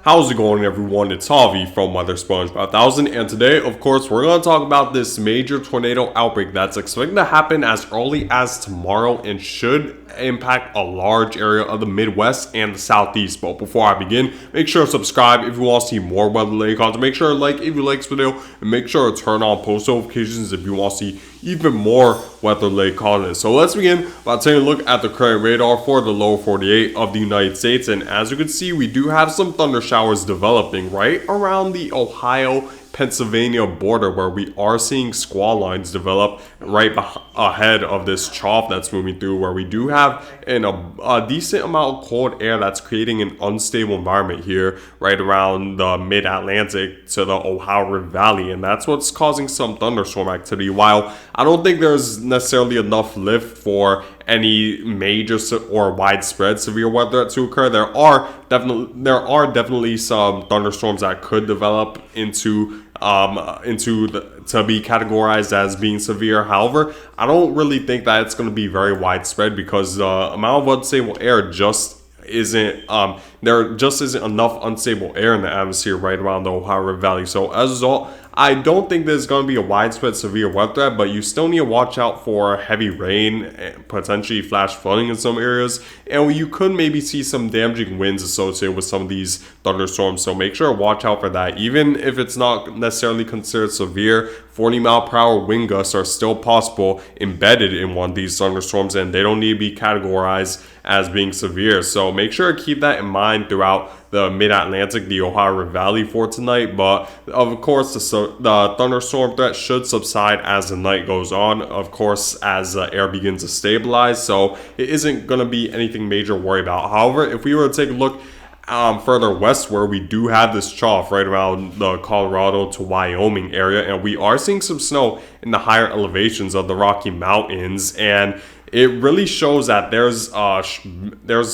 How's it going, everyone? It's Javi from Weather Sponge 5000, and today, of course, we're going to talk about this major tornado outbreak that's expected to happen as early as tomorrow and should impact a large area of the Midwest and the Southeast. But before I begin, make sure to subscribe if you want to see more weather-related content. Make sure to like if you like this video, and make sure to turn on post notifications if you want to see even more weather-related content. So let's begin by taking a look at the current radar for the lower 48 of the United States. And as you can see, we do have some thunder showers developing right around the Ohio Pennsylvania border, where we are seeing squall lines develop right ahead of this trough that's moving through, where we do have a decent amount of cold air that's creating an unstable environment here right around the mid-Atlantic to the Ohio River Valley, and that's what's causing some thunderstorm activity. While I don't think there's necessarily enough lift for any major or widespread severe weather to occur, there are definitely some thunderstorms that could develop to be categorized as being severe. However, I don't really think that it's going to be very widespread because the amount of unstable air there just isn't enough unstable air in the atmosphere right around the Ohio River Valley. So as a result, I don't think there's going to be a widespread severe weather threat, but you still need to watch out for heavy rain, potentially flash flooding in some areas, and you could maybe see some damaging winds associated with some of these thunderstorms. So make sure to watch out for that. Even if it's not necessarily considered severe, 40-mile-per-hour wind gusts are still possible embedded in one of these thunderstorms, and they don't need to be categorized as being severe. So make sure to keep that in mind throughout the mid-Atlantic, the Ohio River Valley for tonight. But of course, the thunderstorm threat should subside as the night goes on, of course, as the air begins to stabilize. So it isn't going to be anything major to worry about. However, if we were to take a look further west, where we do have this trough right around the Colorado to Wyoming area, and we are seeing some snow in the higher elevations of the Rocky Mountains, and it really shows that there's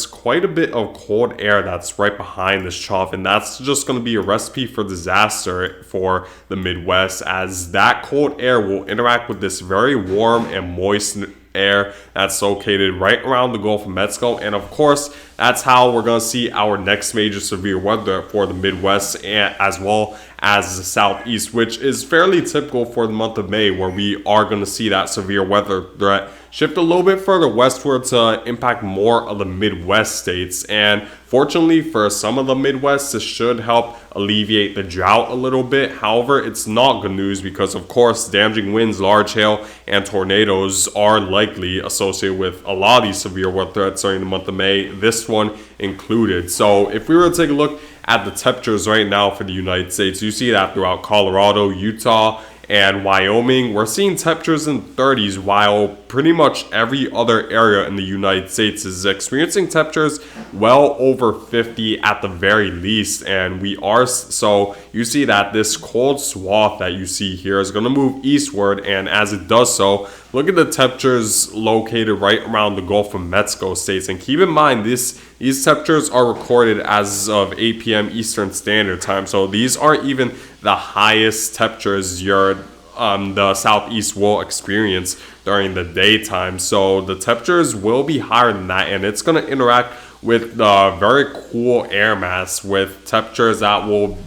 quite a bit of cold air that's right behind this trough, and that's just going to be a recipe for disaster for the Midwest, as that cold air will interact with this very warm and moist air that's located right around the Gulf of Mexico. And of course, that's how we're going to see our next major severe weather for the Midwest and as well as the Southeast, which is fairly typical for the month of May, where we are going to see that severe weather threat shift a little bit further westward to impact more of the Midwest states. And fortunately for some of the Midwest, this should help alleviate the drought a little bit. However, it's not good news because, of course, damaging winds, large hail, and tornadoes are likely associated with a lot of these severe weather threats during the month of May, this one included. So if we were to take a look at the temperatures right now for the United States, you see that throughout Colorado, Utah, and Wyoming, we're seeing temperatures in the 30s, while pretty much every other area in the United States is experiencing temperatures well over 50 at the very least. And so you see that this cold swath that you see here is going to move eastward, and as it does so, look at the temperatures located right around the Gulf of Mexico states. And keep in mind, these temperatures are recorded as of 8 p.m. Eastern Standard Time. So these aren't even the highest temperatures the Southeast will experience during the daytime. So the temperatures will be higher than that, and it's going to interact with the very cool air mass with temperatures that will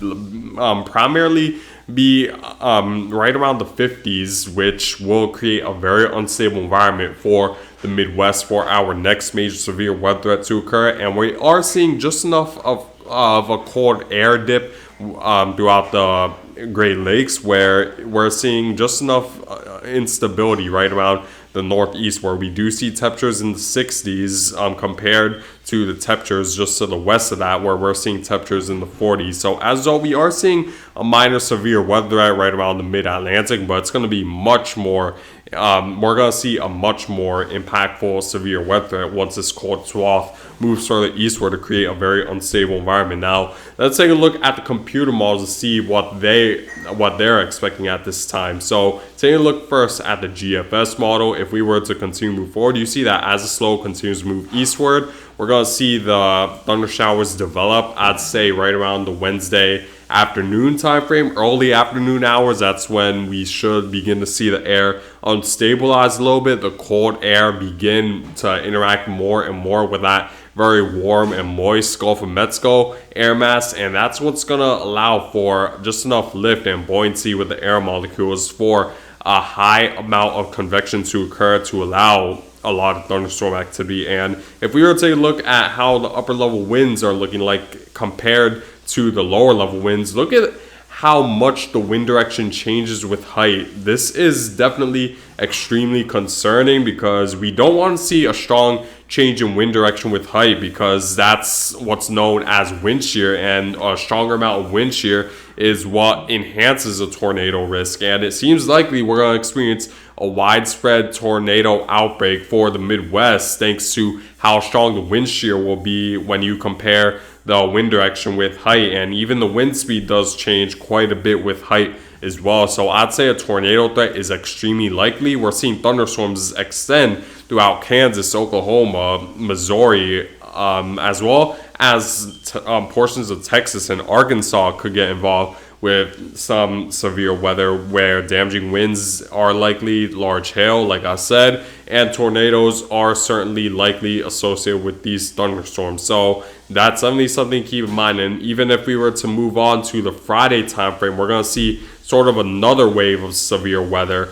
primarily be right around the 50s, which will create a very unstable environment for the Midwest for our next major severe weather threat to occur. And we are seeing just enough of a cold air dip throughout the Great Lakes, where we're seeing just enough instability right around the Northeast, where we do see temperatures in the 60s compared to the temperatures just to the west of that, where we're seeing temperatures in the 40s. So as though we are seeing a minor severe weather threat right around the mid-Atlantic, but it's going to be much more we're going to see a much more impactful severe weather threat once this cold swath moves further eastward to create a very unstable environment. Now, let's take a look at the computer models to see what they're expecting at this time. So, taking a look first at the GFS model, if we were to continue to move forward, you see that as the slope continues to move eastward, we're going to see the thunder showers develop, I'd say, right around the Wednesday afternoon time frame, early afternoon hours. That's when we should begin to see the air unstabilize a little bit, the cold air begin to interact more and more with that very warm and moist Gulf of Mexico air mass, and that's what's going to allow for just enough lift and buoyancy with the air molecules for a high amount of convection to occur to allow a lot of thunderstorm activity. And if we were to take a look at how the upper level winds are looking like compared to the lower level winds, look at how much the wind direction changes with height. This is definitely extremely concerning because we don't want to see a strong change in wind direction with height, because that's what's known as wind shear, and a stronger amount of wind shear is what enhances a tornado risk. And it seems likely we're going to experience a widespread tornado outbreak for the Midwest thanks to how strong the wind shear will be when you compare the wind direction with height, and even the wind speed does change quite a bit with height as well. So I'd say a tornado threat is extremely likely. We're seeing thunderstorms extend throughout Kansas, Oklahoma, Missouri, as well as portions of Texas and Arkansas could get involved with some severe weather where damaging winds are likely, large hail, like I said, and tornadoes are certainly likely associated with these thunderstorms. So that's definitely something to keep in mind. And even if we were to move on to the Friday timeframe, we're going to see sort of another wave of severe weather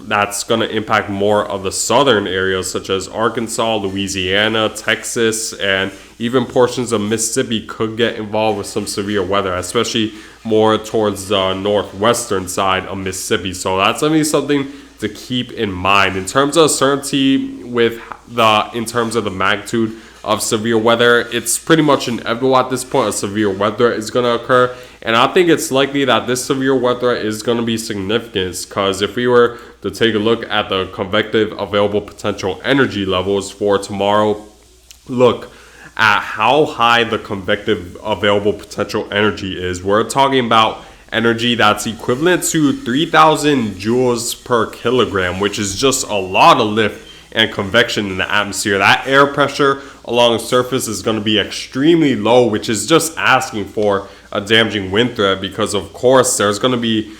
that's going to impact more of the southern areas such as Arkansas, Louisiana, Texas, and even portions of Mississippi could get involved with some severe weather, especially more towards the northwestern side of Mississippi. So that's going to be something to keep in mind. In terms of certainty in terms of the magnitude of severe weather, it's pretty much inevitable at this point a severe weather is going to occur. And I think it's likely that this severe weather is going to be significant, because if we were to take a look at the convective available potential energy levels for tomorrow, look at how high the convective available potential energy is. We're talking about energy that's equivalent to 3,000 joules per kilogram, which is just a lot of lift and convection in the atmosphere. That air pressure along the surface is going to be extremely low, which is just asking for a damaging wind threat, because of course there's going to be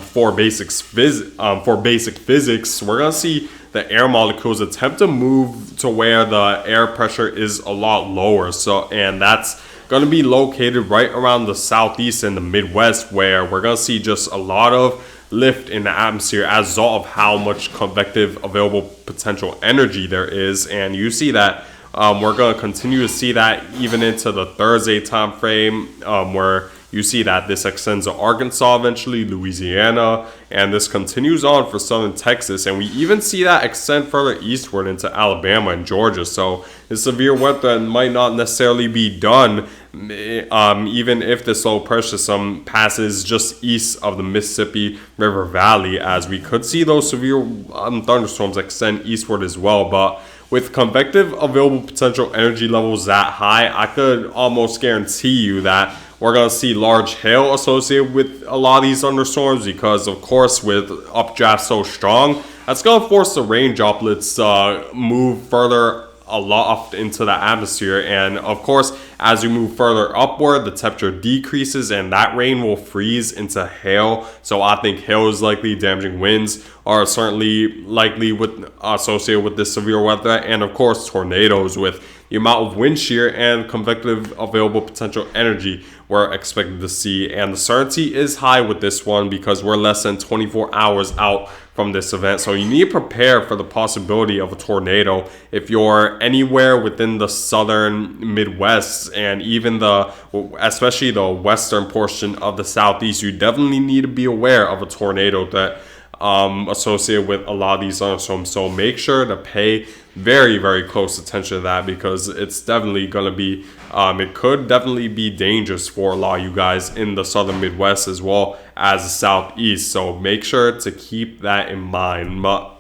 for basic physics, we're going to see the air molecules attempt to move to where the air pressure is a lot lower. And that's going to be located right around the southeast and the Midwest, where we're going to see just a lot of lift in the atmosphere as a result of how much convective available potential energy there is. And you see that we're going to continue to see that even into the Thursday time frame, where you see that this extends to Arkansas eventually, Louisiana, and this continues on for southern Texas, and we even see that extend further eastward into Alabama and Georgia. So the severe weather might not necessarily be done even if this low pressure system passes just east of the Mississippi River Valley, as we could see those severe thunderstorms extend eastward as well. But with convective available potential energy levels that high, I could almost guarantee you that we're going to see large hail associated with a lot of these thunderstorms, because of course with updraft so strong, that's going to force the rain droplets move further aloft into the atmosphere. And of course, as we move further upward, the temperature decreases and that rain will freeze into hail. So I think hail is likely, damaging winds are certainly likely associated with this severe weather, and of course tornadoes with the amount of wind shear and convective available potential energy we're expected to see. And the certainty is high with this one because we're less than 24 hours out from this event. So you need to prepare for the possibility of a tornado if you're anywhere within the southern Midwest and even especially the western portion of the Southeast. You definitely need to be aware of a tornado that associated with a lot of these thunderstorms. So make sure to pay very, very close attention to that, because it's definitely going to be, it could definitely be dangerous for a lot of you guys in the southern Midwest as well as the Southeast. So make sure to keep that in mind. But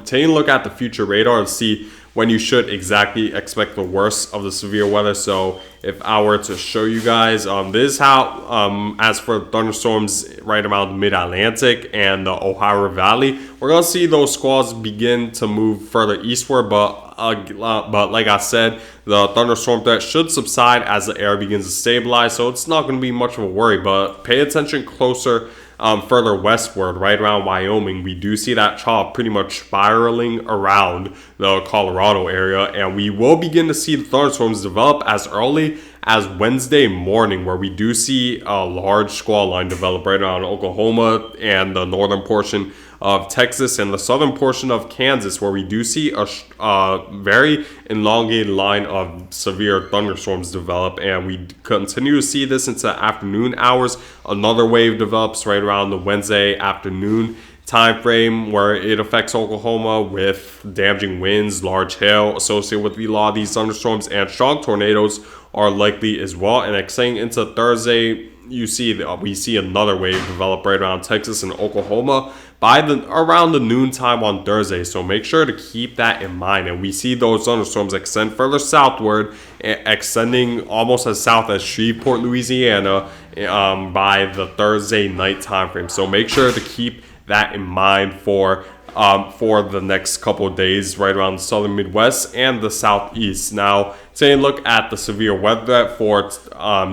taking a look at the future radar to see when you should exactly expect the worst of the severe weather. So if I were to show you guys, this is how, as for thunderstorms right around the mid-Atlantic and the Ohio Valley, we're going to see those squalls begin to move further eastward. But like I said, the thunderstorm threat should subside as the air begins to stabilize. So it's not going to be much of a worry, but pay attention closer further westward, right around Wyoming, we do see that trough pretty much spiraling around the Colorado area, and we will begin to see the thunderstorms develop as early as Wednesday morning, where we do see a large squall line develop right around Oklahoma and the northern portion of Texas and the southern portion of Kansas, where we do see a very elongated line of severe thunderstorms develop, and we continue to see this into the afternoon hours. Another wave develops right around the Wednesday afternoon time frame, where it affects Oklahoma with damaging winds, large hail associated with a lot of these thunderstorms, and strong tornadoes are likely as well. And extending into Thursday, we see another wave develop right around Texas and Oklahoma by around the noontime on Thursday. So make sure to keep that in mind. And we see those thunderstorms extend further southward, extending almost as south as Shreveport, Louisiana, by the Thursday night time frame. So make sure to keep that in mind for the next couple of days right around the southern Midwest and the Southeast. Now, taking a look at the severe weather threat for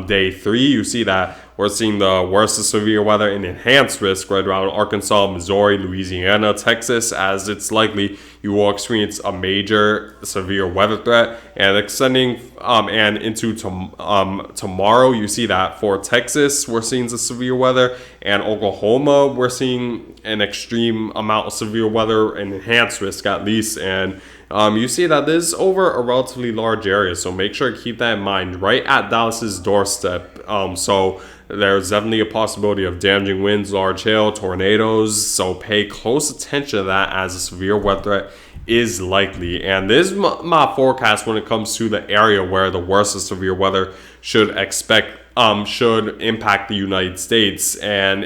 day 3, you see that we're seeing the worst of severe weather and enhanced risk right around Arkansas, Missouri, Louisiana, Texas, as it's likely you will experience a major severe weather threat. And extending and into tomorrow, you see that for Texas, we're seeing the severe weather, and Oklahoma, we're seeing an extreme amount of severe weather and enhanced risk at least. And you see that this is over a relatively large area, so make sure to keep that in mind right at Dallas's doorstep. So there's definitely a possibility of damaging winds, large hail, tornadoes, so pay close attention to that as a severe weather threat is likely. And this is my forecast when it comes to the area where the worst of severe weather should impact the United States, and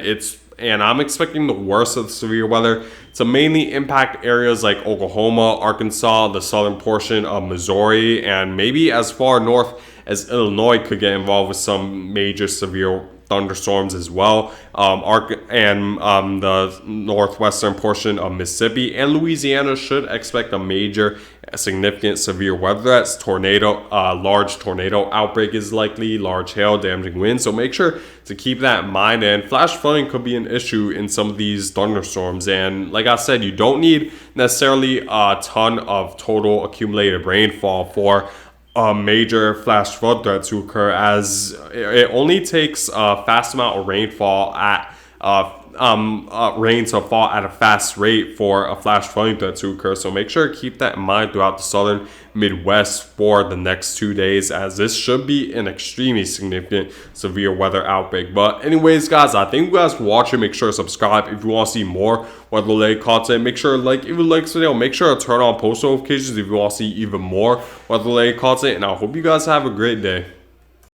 I'm expecting the worst of the severe weather to mainly impact areas like Oklahoma, Arkansas, the southern portion of Missouri, and maybe as far north as Illinois could get involved with some major severe thunderstorms as well. The northwestern portion of Mississippi and Louisiana should expect a major, significant severe weather threats. Large tornado outbreak is likely, large hail, damaging winds. So make sure to keep that in mind. And flash flooding could be an issue in some of these thunderstorms. And like I said, you don't need necessarily a ton of total accumulated rainfall for a major flash flood threat to occur, as it only takes a fast amount of rainfall rain to fall at a fast rate for a flash flooding threat to occur. So make sure to keep that in mind throughout the southern Midwest for the next 2 days, as this should be an extremely significant severe weather outbreak. But anyways, guys, I thank you guys for watching. Make sure to subscribe if you want to see more weather related content. Make sure to like if you like this video. Make sure to turn on post notifications if you want to see even more weather related content. And I hope you guys have a great day.